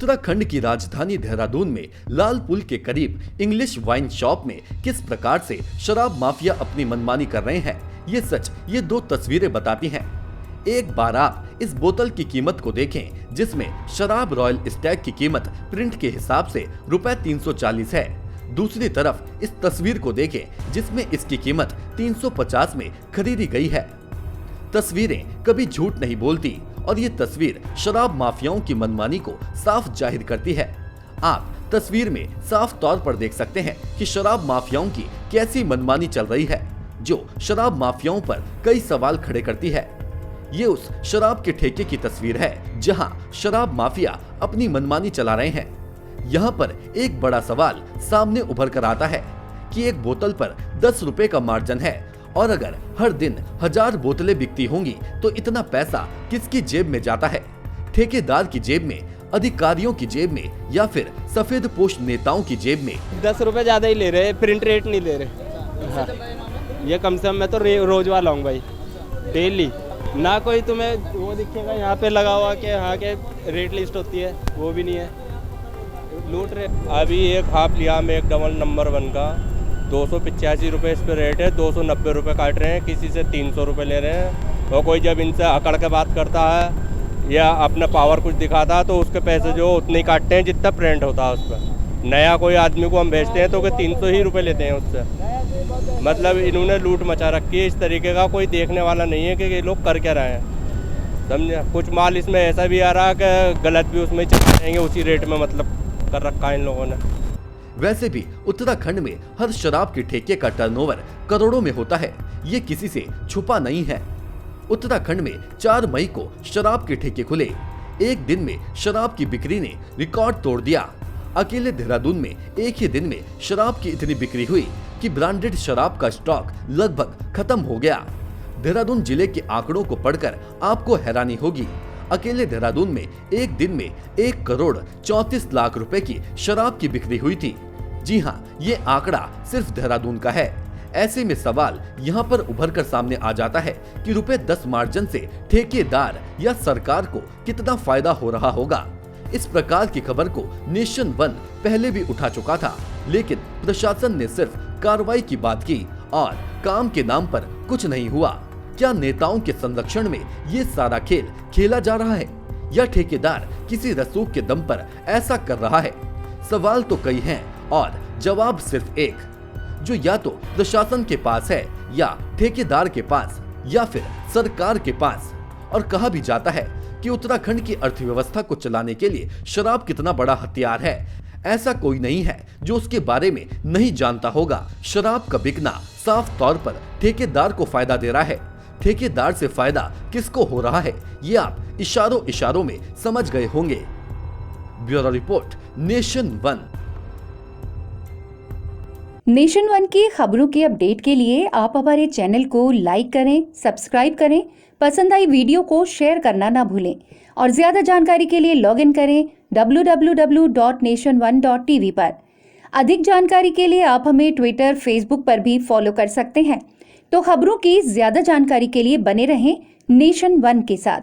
उत्तराखंड की राजधानी देहरादून में लाल पुल के करीब इंग्लिश वाइन शॉप में किस प्रकार से शराब माफिया अपनी मनमानी कर रहे हैं, ये सच ये दो तस्वीरें बताती हैं। एक बार आप इस बोतल की कीमत को देखें जिसमें शराब रॉयल स्टैग की कीमत प्रिंट के हिसाब से ₹340 है। दूसरी तरफ इस तस्वीर को देखें जिसमें इसकी कीमत 350 में खरीदी गई है। तस्वीरें कभी झूठ नहीं बोलती और ये तस्वीर शराब माफियाओं की मनमानी को साफ जाहिर करती है। आप तस्वीर में साफ तौर पर देख सकते हैं कि शराब माफियाओं की कैसी मनमानी चल रही है, जो शराब माफियाओं पर कई सवाल खड़े करती है। ये उस शराब के ठेके की तस्वीर है जहां शराब माफिया अपनी मनमानी चला रहे हैं। यहाँ पर एक बड़ा सवाल सामने उभर कर आता है कि एक बोतल पर 10 रुपए का मार्जिन है और अगर हर दिन 1000 बोतलें बिकती होंगी तो इतना पैसा किसकी जेब में जाता है? ठेकेदार की जेब में, अधिकारियों की जेब में या फिर सफेद पोश नेताओं की जेब में? 10 रुपए ज्यादा ही ले रहे, प्रिंट रेट नहीं ले रहे। हाँ। ये कम से कम मैं तो रोज वाला हूँ भाई, डेली। ना कोई तुम्हें वो दिखेगा यहाँ पे लगा हुआ कि हाँ के रेट लिस्ट होती है, वो भी नहीं है, लूट रहे। अभी एक हाफ लिया में एक डबल नंबर 1 का 285 रुपये इस पे रेट है, 290 रुपये काट रहे हैं, किसी से 300 रुपये ले रहे हैं। और कोई जब इनसे अकड़ के बात करता है या अपना पावर कुछ दिखाता है तो उसके पैसे जो उतने ही काटते हैं जितना प्रिंट होता है उस पर। नया कोई आदमी को हम बेचते हैं तो 300 ही रुपये लेते हैं उससे। मतलब इन्होंने लूट मचा रखी है। इस तरीके का कोई देखने वाला नहीं है कि ये लोग कर क्या रहे हैं, समझे। कुछ माल इसमें ऐसा भी आ रहा है कि गलत भी उसमें चल जाएंगे उसी रेट में, मतलब कर रखा है इन लोगों ने। वैसे भी उत्तराखंड में हर शराब के ठेके का टर्नओवर करोड़ों में होता है, ये किसी से छुपा नहीं है। उत्तराखंड में 4 मई को शराब के ठेके खुले। एक दिन में शराब की बिक्री ने रिकॉर्ड तोड़ दिया। अकेले देहरादून में एक ही दिन में शराब की इतनी बिक्री हुई कि ब्रांडेड शराब का स्टॉक लगभग खत्म हो गया। देहरादून जिले के आंकड़ों को पढ़कर आपको हैरानी होगी। अकेले देहरादून में एक दिन में 1,34,00,000 रुपए की शराब की बिक्री हुई थी। जी हाँ, ये आंकड़ा सिर्फ देहरादून का है। ऐसे में सवाल यहाँ पर उभर कर सामने आ जाता है कि ₹10 मार्जिन से ठेकेदार या सरकार को कितना फायदा हो रहा होगा। इस प्रकार की खबर को नेशन वन पहले भी उठा चुका था, लेकिन प्रशासन ने सिर्फ कार्रवाई की बात की और काम के नाम पर कुछ नहीं हुआ। क्या नेताओं के संरक्षण में ये सारा खेल खेला जा रहा है या ठेकेदार किसी रसूख के दम पर ऐसा कर रहा है? सवाल तो कई हैं और जवाब सिर्फ एक, जो या तो प्रशासन के पास है या ठेकेदार के पास या फिर सरकार के पास। और कहा भी जाता है कि उत्तराखंड की अर्थव्यवस्था को चलाने के लिए शराब कितना बड़ा हथियार है, ऐसा कोई नहीं है जो उसके बारे में नहीं जानता होगा। शराब का बिकना साफ तौर पर ठेकेदार को फायदा दे रहा है। ठेकेदार से फायदा किसको हो रहा है, ये आप इशारों इशारों में समझ गए होंगे। Bureau report, nation one. Nation one की खबरों के अपडेट के लिए आप हमारे चैनल को लाइक करें, सब्सक्राइब करें, पसंद आई वीडियो को शेयर करना ना भूलें और ज्यादा जानकारी के लिए लॉग इन करें www.nation1.tv पर। अधिक जानकारी के लिए आप हमें ट्विटर, फेसबुक पर भी फॉलो कर सकते हैं। तो खबरों की ज्यादा जानकारी के लिए बने रहें नेशन वन के साथ।